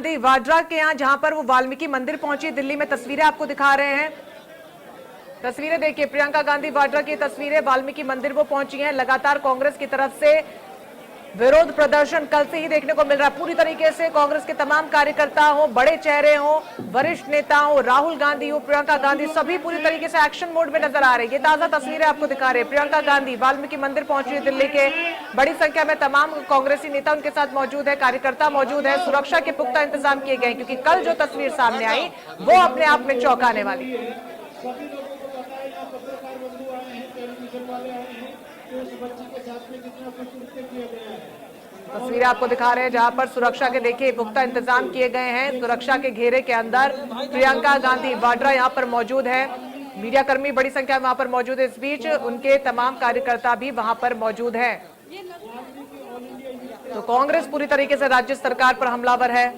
गांधी वाड्रा के यहाँ, जहां पर वो वाल्मीकि मंदिर पहुंची। दिल्ली में तस्वीरें आपको दिखा रहे हैं। तस्वीरें देखिए, प्रियंका गांधी वाड्रा की तस्वीरें। वाल्मीकि मंदिर वो पहुंची हैं। लगातार कांग्रेस की तरफ से विरोध प्रदर्शन कल से ही देखने को मिल रहा है। पूरी तरीके से कांग्रेस के तमाम कार्यकर्ता हो, बड़े चेहरे हो, वरिष्ठ नेता हो, राहुल गांधी हो, प्रियंका गांधी, सभी पूरी तरीके से एक्शन मोड में नजर आ रहे हैं। ये ताजा तस्वीरें आपको दिखा रहे हैं। प्रियंका गांधी वाल्मीकि मंदिर पहुंची है दिल्ली के। बड़ी संख्या में तमाम कांग्रेसी नेता उनके साथ मौजूद है, कार्यकर्ता मौजूद है। सुरक्षा के पुख्ता इंतजाम किए गए, क्योंकि कल जो तस्वीर सामने आई वो अपने आप में चौंकाने वाली। तस्वीरें आपको दिखा रहे हैं जहां पर सुरक्षा के देखिए पुख्ता इंतजाम किए गए हैं। सुरक्षा के घेरे के अंदर प्रियंका गांधी वाड्रा यहां पर मौजूद है। मीडिया कर्मी बड़ी संख्या में वहां पर मौजूद है। इस बीच उनके तमाम कार्यकर्ता भी वहां पर मौजूद हैं। तो कांग्रेस पूरी तरीके से राज्य सरकार पर हमलावर है।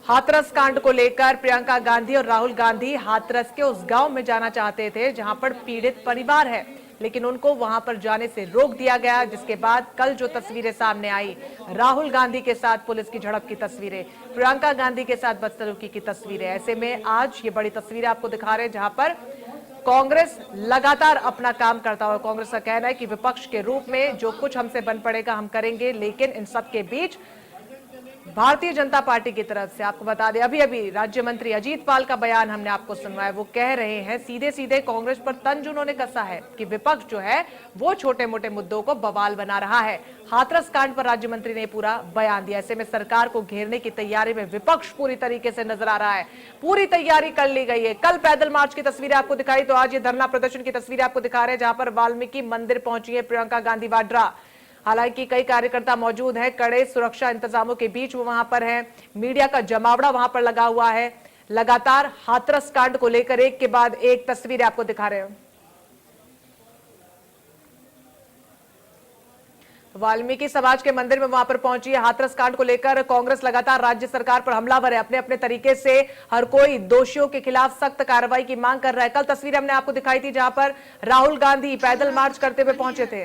हाथरस कांड को लेकर प्रियंका गांधी और राहुल गांधी हाथरस के उस गांव में जाना चाहते थे जहां पर पीड़ित परिवार है, लेकिन उनको वहां पर जाने से रोक दिया गया। जिसके बाद कल जो तस्वीरें सामने आई, राहुल गांधी के साथ पुलिस की झड़प की तस्वीरें, प्रियंका गांधी के साथ बदसलूकी की तस्वीरें, ऐसे में आज ये बड़ी तस्वीरें आपको दिखा रहे हैं जहां पर कांग्रेस लगातार अपना काम करता हुआ। कांग्रेस का कहना है कि विपक्ष के रूप में जो कुछ हमसे बन पड़ेगा हम करेंगे, लेकिन इन सब के बीच भारतीय जनता पार्टी की तरफ से आपको बता दें, अभी अभी राज्य मंत्री अजीत पाल का बयान हमने आपको सुनवाया। वो कह रहे हैं, सीधे सीधे कांग्रेस पर तंज उन्होंने कसा है कि विपक्ष जो है वो छोटे मोटे मुद्दों को बवाल बना रहा है। हाथरस कांड पर राज्य मंत्री ने पूरा बयान दिया। ऐसे में सरकार को घेरने की तैयारी में विपक्ष पूरी तरीके से नजर आ रहा है। पूरी तैयारी कर ली गई है। कल पैदल मार्च की तस्वीरें आपको दिखाई, तो आज ये धरना प्रदर्शन की तस्वीरें आपको दिखा रहे हैं जहां पर वाल्मीकि मंदिर पहुंची है प्रियंका गांधी वाड्रा। हालांकि कई कार्यकर्ता मौजूद हैं, कड़े सुरक्षा इंतजामों के बीच वो वहां पर हैं। मीडिया का जमावड़ा वहां पर लगा हुआ है। लगातार हाथरस कांड को लेकर एक के बाद एक तस्वीरें आपको दिखा रहे हैं। वाल्मीकि समाज के मंदिर में वहां पर पहुंची है। हाथरस कांड को लेकर कांग्रेस लगातार राज्य सरकार पर हमलावर है। अपने अपने तरीके से हर कोई दोषियों के खिलाफ सख्त कार्रवाई की मांग कर रहा है। कल तस्वीरें हमने आपको दिखाई थी जहां पर राहुल गांधी पैदल मार्च करते हुए पहुंचे थे।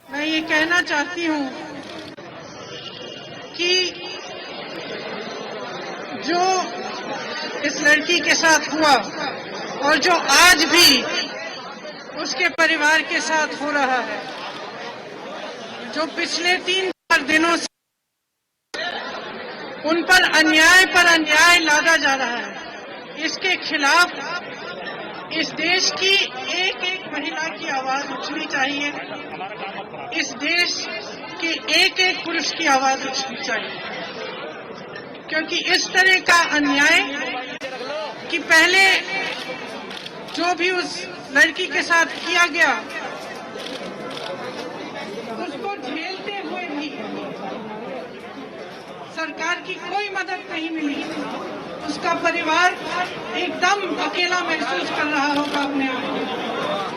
मैं ये कहना चाहती हूँ कि जो इस लड़की के साथ हुआ और जो आज भी उसके परिवार के साथ हो रहा है, जो पिछले 3-4 दिनों से उन पर अन्याय लादा जा रहा है, इसके खिलाफ इस देश की एक एक महिला की आवाज उठनी चाहिए। इस देश के एक एक पुरुष की आवाज उठनी चाहिए, क्योंकि इस तरह का अन्याय कि पहले जो भी उस लड़की के साथ किया गया उसको झेलते हुए भी सरकार की कोई मदद नहीं मिली। उसका परिवार एकदम अकेला महसूस कर रहा होगा अपने आप।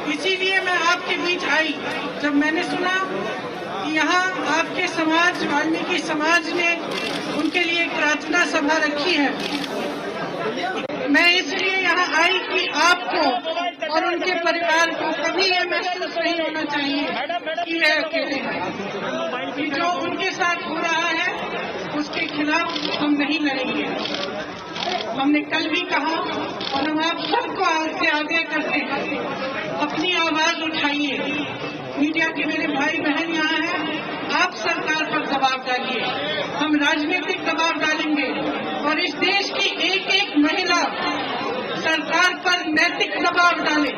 इसीलिए मैं आपके बीच आई। जब मैंने सुना कि यहाँ आपके समाज, वाल्मीकि समाज ने उनके लिए एक प्रार्थना सभा रखी है, मैं इसलिए यहाँ आई कि आपको और उनके परिवार को कभी ये महसूस नहीं होना चाहिए कि वे अकेले हैं। कि जो उनके साथ हो रहा है उसके खिलाफ हम नहीं लड़ेंगे। हमने कल भी कहा और हम आप सबको आग्रह करते हैं, अपनी आवाज उठाइए। मीडिया के मेरे भाई बहन यहाँ हैं, आप सरकार पर दबाव डालिए। हम राजनीतिक दबाव डालेंगे और इस देश की एक एक महिला सरकार पर नैतिक दबाव डाले।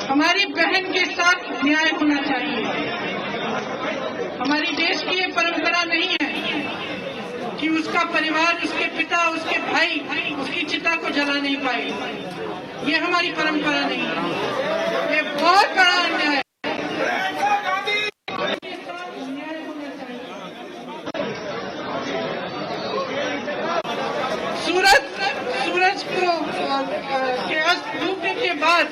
हमारी बहन के साथ न्याय होना चाहिए। हमारी देश की ये परंपरा नहीं है कि उसका परिवार, उसके पिता, उसके भाई उसकी चिता को जला नहीं पाए। ये हमारी परंपरा नहीं है। ये बहुत बड़ा अन्याय है। सूरज को के अस्त डूबने के बाद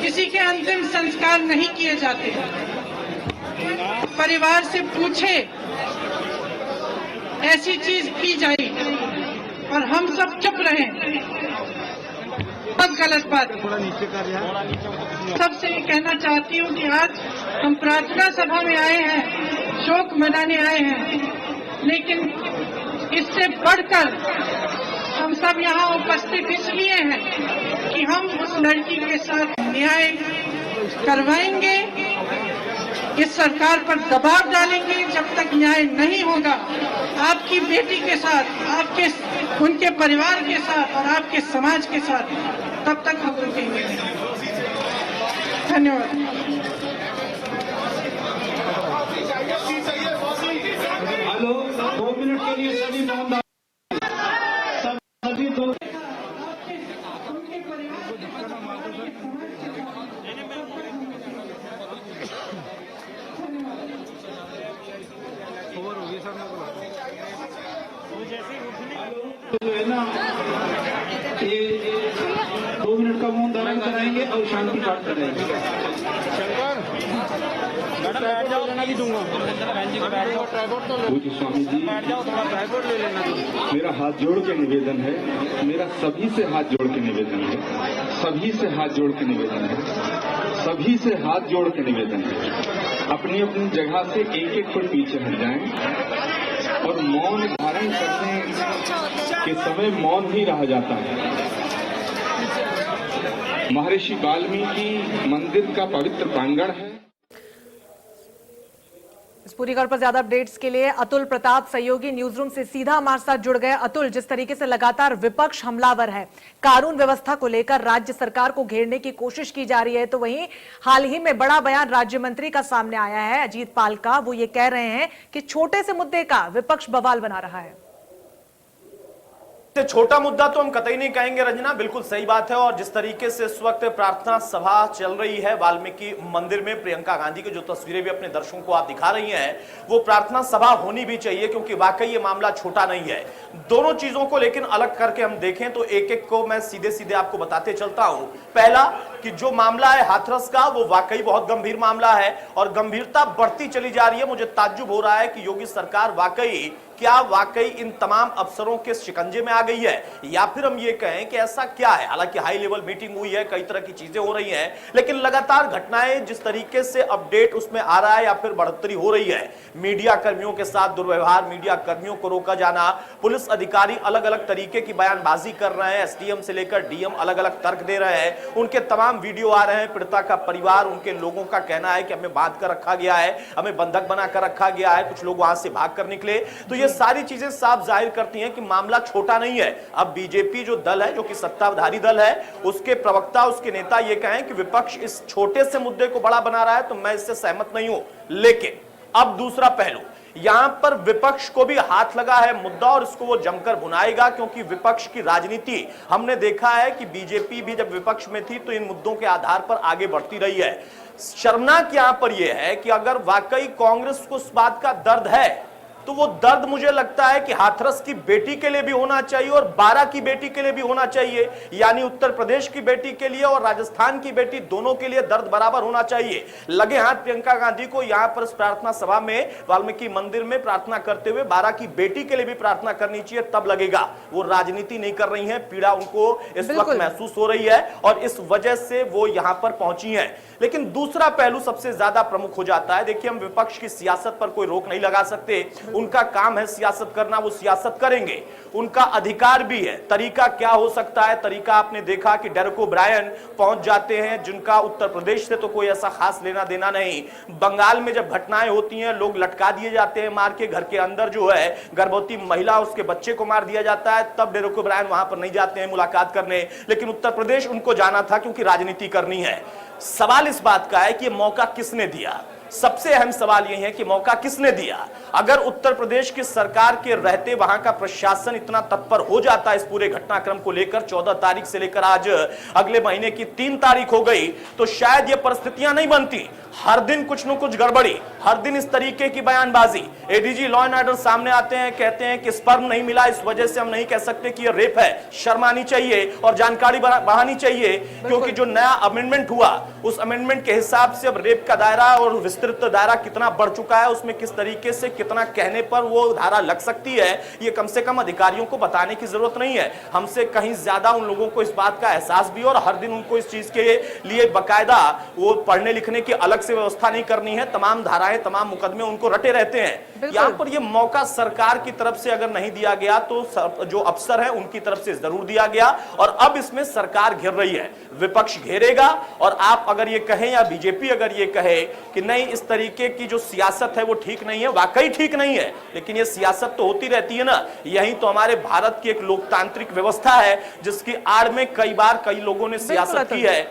किसी के अंतिम संस्कार नहीं किए जाते। परिवार से पूछे ऐसी चीज की जाए और हम सब चुप रहे, बहुत गलत बात है। सबसे ये कहना चाहती हूँ कि आज हम प्रार्थना सभा में आए हैं, शोक मनाने आए हैं, इससे बढ़कर हम सब यहाँ उपस्थित इसलिए हैं कि हम उस लड़की के साथ न्याय करवाएंगे, इस सरकार पर दबाव डालेंगे। जब तक न्याय नहीं होगा, आपकी बेटी के साथ, आपके उनके परिवार के साथ और आपके समाज के साथ, तब तक हम रुकेंगे। धन्यवाद। हेलो, 2 मिनट के लिए सभी मौन, सभी 2 जो है ना, ये 2 मिनट का मौन धारण कराएंगे और शांति पाठ कराएंगे। बैठ जाओ, लेना भी दूंगा। पूज्य स्वामी जी, बैठ जाओ, थोड़ा ट्राइपॉड ले लेना। मेरा हाथ जोड़ के निवेदन है, मेरा सभी से हाथ जोड़ के निवेदन है, सभी से हाथ जोड़ के निवेदन है, सभी से हाथ जोड़ के निवेदन है, अपनी अपनी जगह से एक एक फुट पीछे हट जाएं और मौन धारण करने के समय मौन ही रह जाता है। महर्षि वाल्मीकि मंदिर का पवित्र प्रांगण है। इस पूरी खबर पर ज्यादा अपडेट्स के लिए अतुल प्रताप, सहयोगी न्यूज रूम से सीधा हमारे साथ जुड़ गए। अतुल, जिस तरीके से लगातार विपक्ष हमलावर है, कानून व्यवस्था को लेकर राज्य सरकार को घेरने की कोशिश की जा रही है, तो वहीं हाल ही में बड़ा बयान राज्य मंत्री का सामने आया है, अजीत पाल का। वो ये कह रहे हैं कि छोटे से मुद्दे का विपक्ष बवाल बना रहा है। छोटा मुद्दा तो हम कतई नहीं कहेंगे रंजना, बिल्कुल सही बात है। और जिस तरीके से इस वक्त प्रार्थना सभा चल रही है वाल्मीकि मंदिर में, प्रियंका गांधी की जो तस्वीरें भी अपने दर्शकों को आप दिखा रही हैं, वो प्रार्थना सभा होनी भी चाहिए, क्योंकि वाकई ये मामला छोटा नहीं है। दोनों चीजों को लेकिन अलग करके हम देखें तो एक एक को मैं सीधे सीधे आपको बताते चलता हूं। पहला कि जो मामला है हाथरस का, वो वाकई बहुत गंभीर मामला है और गंभीरता बढ़ती चली जा रही है। मुझे ताज्जुब हो रहा है कि योगी सरकार वाकई इन तमाम अफसरों के शिकंजे में आ गई है, या फिर हम ये कहें कि ऐसा क्या है। हालांकि हाई लेवल मीटिंग हुई है, कई तरह की चीजें हो रही हैं, लेकिन लगातार घटनाएं जिस तरीके से अपडेट उसमें आ रहा है या फिर बढ़ोतरी हो रही है, मीडिया कर्मियों के साथ दुर्व्यवहार, मीडिया कर्मियों को रोका जाना, पुलिस अधिकारी अलग अलग तरीके की बयानबाजी कर रहे हैं, एसडीएम से लेकर डीएम अलग अलग तर्क दे रहे हैं, उनके तमाम वीडियो आ रहे हैं। पीड़िता का परिवार, उनके लोगों का कहना है कि हमें बांध कर रखा गया है, हमें बंधक बनाकर रखा गया है, कुछ लोग वहां से भाग कर निकले। तो ये सारी चीजें साफ जाहिर करती हैं कि मामला छोटा नहीं है। अब बीजेपी जो दल है, जो कि सत्ताधारी दल है, उसके प्रवक्ता, उसके नेता ये कहें कि विपक्ष इस छोटे से मुद्दे को बड़ा बना रहा है, तो मैं इससे सहमत नहीं हूं। लेकिन अब दूसरा पहलू, यहां पर विपक्ष को भी हाथ लगा है मुद्दा और इसको वो जमकर भुनाएगा, क्योंकि विपक्ष की राजनीति हमने देखा है कि बीजेपी भी जब विपक्ष में थी तो इन मुद्दों के आधार पर आगे बढ़ती रही है। शर्मनाक यहां पर यह है कि अगर वाकई कांग्रेस को इस बात का दर्द है, तो वो दर्द मुझे लगता है कि हाथरस की बेटी के लिए भी होना चाहिए और बारा की बेटी के लिए भी होना चाहिए, यानी उत्तर प्रदेश की बेटी के लिए और राजस्थान की बेटी, दोनों के लिए दर्द बराबर होना चाहिए। लगे हाथ प्रियंका गांधी को यहां पर इस प्रार्थना सभा में वाल्मीकि मंदिर में प्रार्थना करते हुए बारा की बेटी के लिए भी प्रार्थना करनी चाहिए, तब लगेगा वो राजनीति नहीं कर रही है, पीड़ा उनको इस वक्त महसूस हो रही है और इस वजह से वो यहां पर पहुंची है। लेकिन दूसरा पहलू सबसे ज्यादा प्रमुख हो जाता है। देखिए, हम विपक्ष की सियासत पर कोई रोक नहीं लगा सकते, उनका काम है सियासत करना, वो सियासत करेंगे, उनका अधिकार भी है। तरीका क्या हो सकता है? तरीका आपने देखा कि डेरेक ओब्रायन पहुंच जाते हैं, जिनका उत्तर प्रदेश से तो कोई ऐसा खास लेना देना नहीं। बंगाल में जब घटनाएं होती हैं, लोग लटका दिए जाते हैं मार के, घर के अंदर जो है गर्भवती महिला, उसके बच्चे को मार दिया जाता है, तब डेरेक ओब्रायन वहां पर नहीं जाते हैं मुलाकात करने। लेकिन उत्तर प्रदेश उनको जाना था, क्योंकि राजनीति करनी है। सवाल इस बात का है कि मौका किसने दिया? सबसे अहम सवाल यह है कि मौका किसने दिया? अगर उत्तर प्रदेश की सरकार के रहते वहां का प्रशासन इतना तत्पर हो जाता इस पूरे घटनाक्रम को लेकर, 14 तारीख से लेकर आज अगले महीने की 3 तारीख हो गई, तो शायद ये परिस्थितियां नहीं बनती। हर दिन कुछ न कुछ गड़बड़ी, हर दिन इस तरीके की बयानबाजी। एडीजी लॉ एंड ऑर्डर सामने आते हैं, कहते हैं कि स्पर्म नहीं मिला, इस वजह से हम नहीं कह सकते कि ये रेप है। शर्म आनी चाहिए और जानकारी बढ़ानी चाहिए, क्योंकि जो नया अमेंडमेंट हुआ, उस अमेंडमेंट के हिसाब से अब रेप का दायरा और विस्तृत दायरा कितना बढ़ चुका है, उसमें किस तरीके से कितना कहने पर वो धारा लग सकती है, ये कम से कम अधिकारियों को बताने की जरूरत नहीं है। हमसे कहीं ज्यादा उन लोगों को इस बात का एहसास भी, और हर दिन उनको इस चीज के लिए बाकायदा वो पढ़ने लिखने की अलग से व्यवस्था नहीं करनी है, तमाम धाराएं तमाम मुकदमे उनको रटे रहते हैं। यहाँ पर ये मौका सरकार की तरफ से अगर नहीं दिया गया तो जो अफसर है उनकी तरफ से जरूर दिया गया, और अब इसमें सरकार घेर रही है, विपक्ष घेरेगा। और आप अगर ये कहें या बीजेपी अगर ये कहे कि नहीं इस तरीके की जो सियासत है वो ठीक नहीं है, वाकई ठीक नहीं है, लेकिन ये सियासत तो होती रहती है ना। यही तो हमारे भारत की एक लोकतांत्रिक व्यवस्था है जिसकी आड़ में कई बार कई लोगों ने सियासत की है।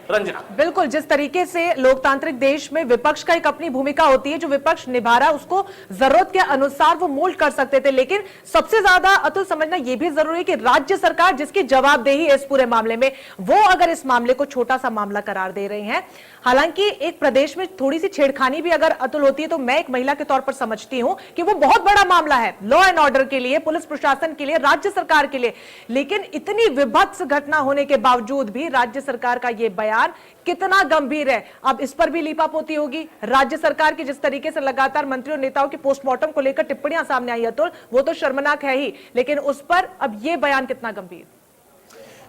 रंजना, बिल्कुल, जिस तरीके से लोकतांत्रिक देश में विपक्ष का एक अपनी भूमिका होती है, जो विपक्ष निभा रहा है उसको जरूरत के अनुसार वो मोल्ड कर सकते थे, लेकिन सबसे ज्यादा अतुल समझना यह भी जरूरी है कि राज्य सरकार जिसकी जवाबदेही है इस पूरे मामले में, वो अगर इस मामले को छोटा सा मामला करार दे रही हैं। हालांकि एक प्रदेश में थोड़ी सी छेड़खानी भी अगर अतुल होती है तो मैं एक महिला के तौर पर समझती हूं कि वो बहुत बड़ा मामला है लॉ एंड ऑर्डर के लिए, पुलिस प्रशासन के लिए, राज्य सरकार के लिए। लेकिन इतनी विभत्स घटना होने के बावजूद भी राज्य सरकार का यह बयान कितना गंभीर है, अब इस पर भी लीपापोती होगी। राज्य सरकार की जिस तरीके से लगातार मंत्रियों नेताओं की पोस्टमार्टम को लेकर टिप्पणियां सामने आई अतुल, वो तो शर्मनाक है ही, लेकिन उस पर अब यह बयान कितना गंभीर।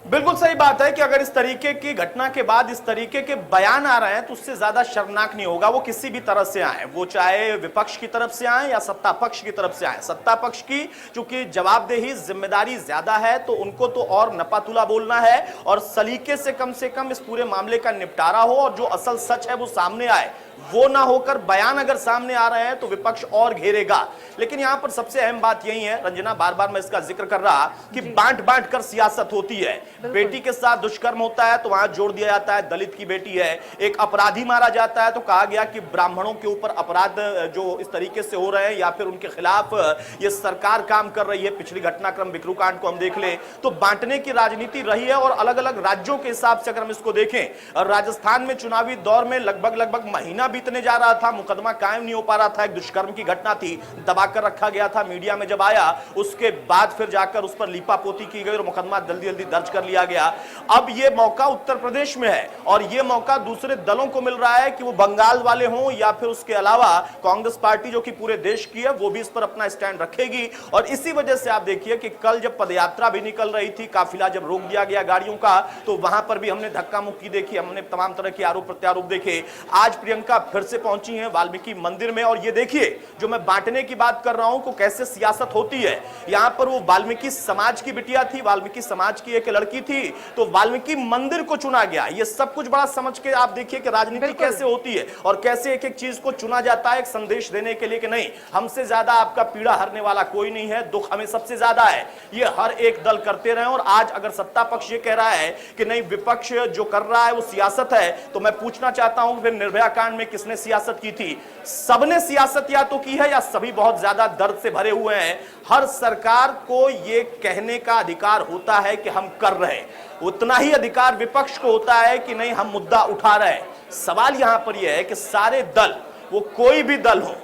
बिल्कुल सही बात है कि अगर इस तरीके की घटना के बाद इस तरीके के बयान आ रहे हैं तो उससे ज्यादा शर्मनाक नहीं होगा वो किसी भी तरह से आए, वो चाहे विपक्ष की तरफ से आए या सत्ता पक्ष की तरफ से आए। सत्ता पक्ष की चूंकि जवाबदेही जिम्मेदारी ज्यादा है तो उनको तो और नपातुला बोलना है और सलीके से कम इस पूरे मामले का निपटारा हो और जो असल सच है वो सामने आए, वो ना होकर बयान अगर सामने आ रहे हैं तो विपक्ष और घेरेगा। लेकिन यहां पर सबसे अहम बात यही है रंजना, बार बार मैं इसका जिक्र कर रहा कि बांट बांट कर सियासत होती है। बेटी के साथ दुष्कर्म होता है तो वहां जोड़ दिया जाता है दलित की बेटी है, एक अपराधी मारा जाता है तो कहा गया कि ब्राह्मणों के ऊपर अपराध जो इस तरीके से हो रहे हैं या फिर उनके खिलाफ ये सरकार काम कर रही है। पिछली घटनाक्रम बिकरू कांड को हम देख ले तो बांटने की राजनीति रही है और अलग अलग राज्यों के हिसाब से अगर हम इसको देखें, राजस्थान में चुनावी दौर में लगभग महीना बीतने जा रहा था, मुकदमा कायम नहीं हो पा रहा था, एक दुष्कर्म की घटना थी, दबाकर रखा गया था, मीडिया में जब आया उसके बाद फिर जाकर उस पर लीपापोती की गई और मुकदमा जल्दी दर्ज कर लिया गया। अब यह मौका उत्तर प्रदेश में है और यह मौका दूसरे दलों को मिल रहा है कि वो बंगाल वाले हों या फिर उसके अलावा कांग्रेस पार्टी जो कि पूरे देश की है वो भी इस पर अपना स्टैंड रखेगी। और इसी वजह से आप देखिए कि कल जब पदयात्रा भी निकल रही थी, काफिला जब रोक दिया गया गाड़ियों का, तो वहां पर भी हमने धक्का मुक्की देखी, हमने तमाम तरह के आरोप प्रत्यारोप देखे। आज प्रियंका फिर से पहुंची हैं वाल्मीकि मंदिर में और ये देखिए जो मैं बांटने की बात कर रहा हूं को कैसे सियासत होती है। यहां पर वो वाल्मीकि समाज की बिटिया थी, वाल्मीकि समाज की एक लड़की थी, तो वाल्मीकि मंदिर को चुना गया। ये सब कुछ बड़ा समझ के आप देखिए कि राजनीति कैसे होती है और कैसे एक एक चीज को चुना जाता है एक संदेश देने के लिए कि नहीं हमसे ज्यादा आपका पीड़ा हरने वाला कोई नहीं है, दुख हमें सबसे ज्यादा है। ये हर एक दल करते रहे और आज अगर सत्ता पक्ष ये कह रहा है कि नहीं विपक्ष जो कर रहा है वो सियासत है, तो मैं पूछना चाहता हूं फिर निर्भया कांड में किसने सियासत की थी? सबने सियासत या तो की है या सभी बहुत ज्यादा दर्द से भरे हुए हैं। हर सरकार को यह कहने का अधिकार होता है कि हम कर रहे हैं, उतना ही अधिकार विपक्ष को होता है कि नहीं हम मुद्दा उठा रहे हैं। सवाल यहां पर यह है कि सारे दल, वो कोई भी दल हो,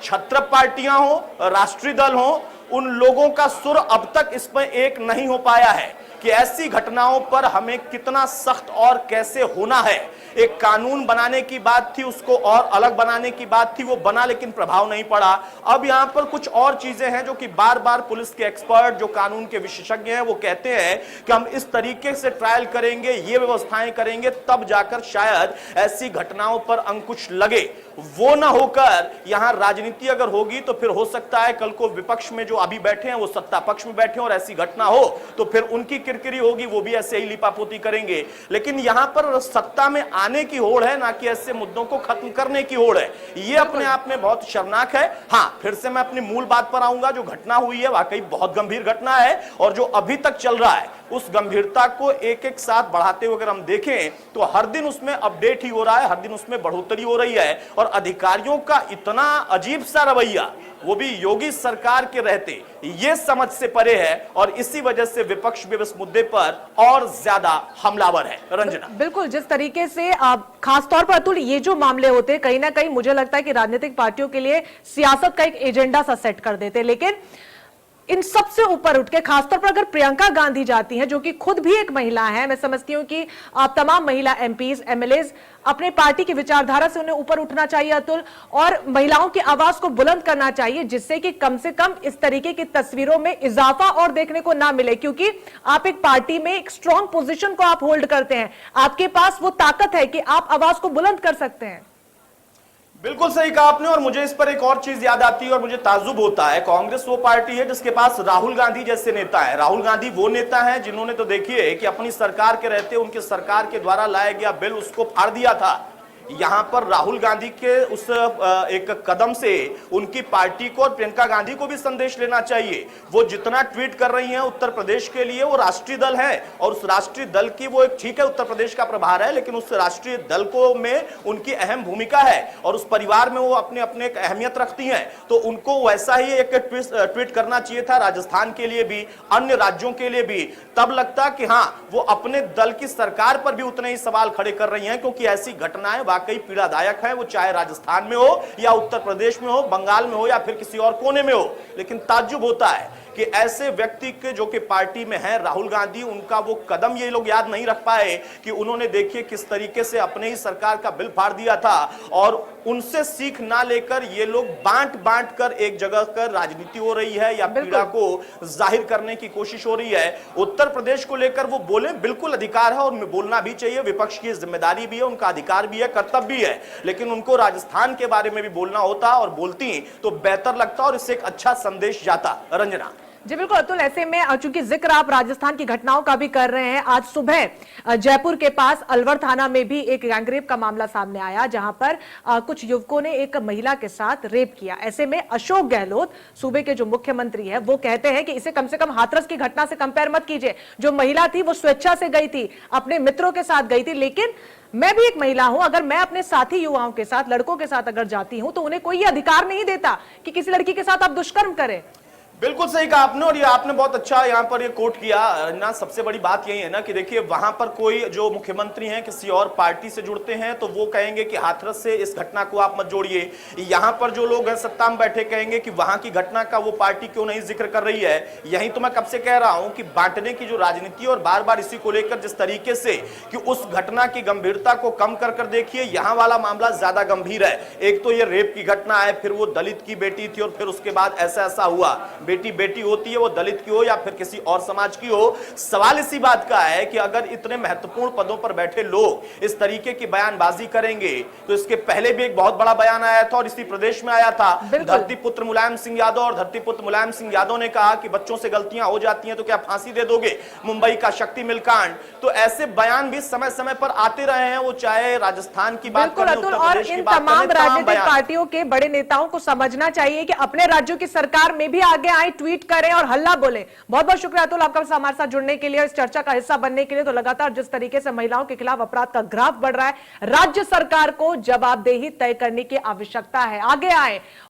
छत्र पार्टियां हो, राष्ट्रीय दल हो, उन लोगों का सुर अब तक इसमें एक नहीं हो पाया है कि ऐसी घटनाओं पर हमें कितना सख्त और कैसे होना है। एक कानून बनाने की बात थी, उसको और अलग बनाने की बात थी, वो बना लेकिन प्रभाव नहीं पड़ा। अब यहां पर कुछ और चीजें हैं जो कि बार बार पुलिस के एक्सपर्ट जो कानून के विशेषज्ञ हैं वो कहते हैं कि हम इस तरीके से ट्रायल करेंगे, ये व्यवस्थाएं करेंगे, तब जाकर शायद ऐसी घटनाओं पर अंकुश लगे। वो ना होकर यहां राजनीति अगर होगी तो फिर हो सकता है कल को विपक्ष में जो अभी बैठे हैं वो सत्ता पक्ष में बैठे और ऐसी घटना हो तो फिर उनकी किरकिरी होगी, वो भी ऐसे ही लिपापोती करेंगे। लेकिन यहां पर सत्ता में आने की होड़ है, ना कि ऐसे मुद्दों को खत्म करने की होड़ है। ये अपने आप में बहुत शर्मनाक है। हां, फिर से मैं अपनी मूल बात पर आऊंगा, जो घटना हुई है वाकई बहुत गंभीर घटना है और जो अभी तक चल रहा है उस गंभीरता को एक एक साथ बढ़ाते हुए अगर हम देखें तो हर दिन उसमें अपडेट ही हो रहा है, हर दिन उसमें बढ़ोतरी हो रही है और अधिकारियों का इतना अजीब सा रवैया, वो भी योगी सरकार के रहते, ये समझ से परे है और इसी वजह से विपक्ष भी इस मुद्दे पर और ज्यादा हमलावर है। रंजना, बिल्कुल, जिस तरीके से खासतौर पर अतुल ये जो मामले होते हैं कहीं ना कहीं मुझे लगता है कि राजनीतिक पार्टियों के लिए सियासत का एक एजेंडा सा सेट कर देते हैं, लेकिन इन सबसे ऊपर उठ के खासतौर पर अगर प्रियंका गांधी जाती हैं जो कि खुद भी एक महिला है, मैं समझती हूं कि तमाम महिला एमपीज एमएलएज अपने पार्टी की विचारधारा से उन्हें ऊपर उठना चाहिए अतुल, और महिलाओं की आवाज को बुलंद करना चाहिए जिससे कि कम से कम इस तरीके की तस्वीरों में इजाफा और देखने को ना मिले, क्योंकि आप एक पार्टी में एक स्ट्रॉन्ग पोजीशन को आप होल्ड करते हैं, आपके पास वो ताकत है कि आप आवाज को बुलंद कर सकते हैं। बिल्कुल सही कहा आपने। और मुझे इस पर एक और चीज याद आती है और मुझे ताज्जुब होता है, कांग्रेस वो पार्टी है जिसके पास राहुल गांधी जैसे नेता है। राहुल गांधी वो नेता है जिन्होंने तो देखिए कि अपनी सरकार के रहते उनके सरकार के द्वारा लाया गया बिल उसको फाड़ दिया था। यहां पर राहुल गांधी के उस एक कदम से उनकी पार्टी को और प्रियंका गांधी को भी संदेश लेना चाहिए। वो जितना ट्वीट कर रही हैं उत्तर प्रदेश के लिए, वो राष्ट्रीय दल है और उस राष्ट्रीय दल की वो एक, ठीक है उत्तर प्रदेश का प्रभार है, लेकिन उस राष्ट्रीय दल को में उनकी अहम भूमिका है और उस परिवार में वो अपने अपने एक अहमियत रखती हैं। तो उनको वैसा ही एक ट्वीट करना चाहिए था राजस्थान के लिए भी, अन्य राज्यों के लिए भी। तब लगता कि हाँ वो अपने दल की सरकार पर भी उतने ही सवाल खड़े कर रही हैं, क्योंकि ऐसी घटनाएं वाकई पीड़ादायक है, वो चाहे राजस्थान में हो या उत्तर प्रदेश में हो, बंगाल में हो या फिर किसी और कोने में हो। लेकिन ताज्जुब होता है कि ऐसे व्यक्ति के जो कि पार्टी में है राहुल गांधी, उनका वो कदम ये लोग याद नहीं रख पाए कि उन्होंने देखिए किस तरीके से अपने ही सरकार का बिल फाड़ दिया था और उनसे सीख ना लेकर ये लोग बांट बांट कर एक जगह कर राजनीति हो रही है या पीड़ा को जाहिर करने की कोशिश हो रही है। उत्तर प्रदेश को लेकर वो बोले, बिल्कुल अधिकार है और बोलना भी चाहिए, विपक्ष की जिम्मेदारी भी है, उनका अधिकार भी है, कर्तव्य भी है, लेकिन उनको राजस्थान के बारे में भी बोलना होता और बोलती तो बेहतर लगता और इससे एक अच्छा संदेश जाता। रंजना जी बिल्कुल अतुल, ऐसे में चूंकि जिक्र आप राजस्थान की घटनाओं का भी कर रहे हैं, आज सुबह जयपुर के पास अलवर थाना में भी एक गैंगरेप का मामला सामने आया, जहां पर कुछ युवकों ने एक महिला के साथ रेप किया। ऐसे में अशोक गहलोत सूबे के जो मुख्यमंत्री है वो कहते हैं कि इसे कम से कम हाथरस की घटना से कंपेयर मत कीजिए। जो महिला थी वो स्वेच्छा से गई थी, अपने मित्रों के साथ गई थी, लेकिन मैं भी एक महिला हूं, अगर मैं अपने साथी युवाओं के साथ, लड़कों के साथ अगर जाती हूं तो उन्हें कोई अधिकार नहीं देता कि किसी लड़की के साथ आप दुष्कर्म करें। बिल्कुल सही कहा आपने और ये आपने बहुत अच्छा यहाँ पर ये कोट किया ना। सबसे बड़ी बात यही है ना कि देखिए वहां पर कोई जो मुख्यमंत्री हैं किसी और पार्टी से जुड़ते हैं तो वो कहेंगे कि हाथरस से इस घटना को आप मत जोड़िए। यहाँ पर जो लोग हैं सत्ता में बैठे कहेंगे कि वहां की घटना का वो पार्टी क्यों नहीं जिक्र कर रही है। यही तो मैं कब से कह रहा हूं कि बांटने की जो राजनीति और बार बार इसी को लेकर जिस तरीके से कि उस घटना की गंभीरता को कम कर कर देखिए, यहाँ वाला मामला ज्यादा गंभीर है। एक तो ये रेप की घटना है, फिर वो दलित की बेटी थी और फिर उसके बाद ऐसा ऐसा हुआ। बेटी बेटी होती है, वो दलित की हो या फिर किसी और समाज की हो। सवाल इसी बात का है कि अगर इतने महत्वपूर्ण पदों पर बैठे लोग इस तरीके की बयानबाजी करेंगे तो इसके पहले भी एक बहुत बड़ा बयान आया था और इसी प्रदेश में आया था। धरती पुत्र मुलायम सिंह यादव और धरती पुत्र मुलायम सिंह यादव ने कहा कि बच्चों से गलतियां हो जाती हैं तो क्या फांसी दे दोगे, मुंबई का शक्ति मिल कांड। तो ऐसे बयान भी समय समय पर आते रहे हैं, वो चाहे राजस्थान की बात करें, उत्तर और प्रदेश की इन बात तमाम करें, राजनीतिक पार्टियों के बड़े नेताओं को समझना चाहिए कि अपने राज्यों की सरकार में भी आगे आए, ट्वीट करें और हल्ला बोले। बहुत बहुत शुक्रिया अतुल आपका हमारे साथ जुड़ने के लिए, इस चर्चा का हिस्सा बनने के लिए। तो लगातार जिस तरीके से महिलाओं के खिलाफ अपराध का ग्राफ बढ़ रहा है, राज्य सरकार को जवाबदेही तय करने की आवश्यकता है, आगे आए।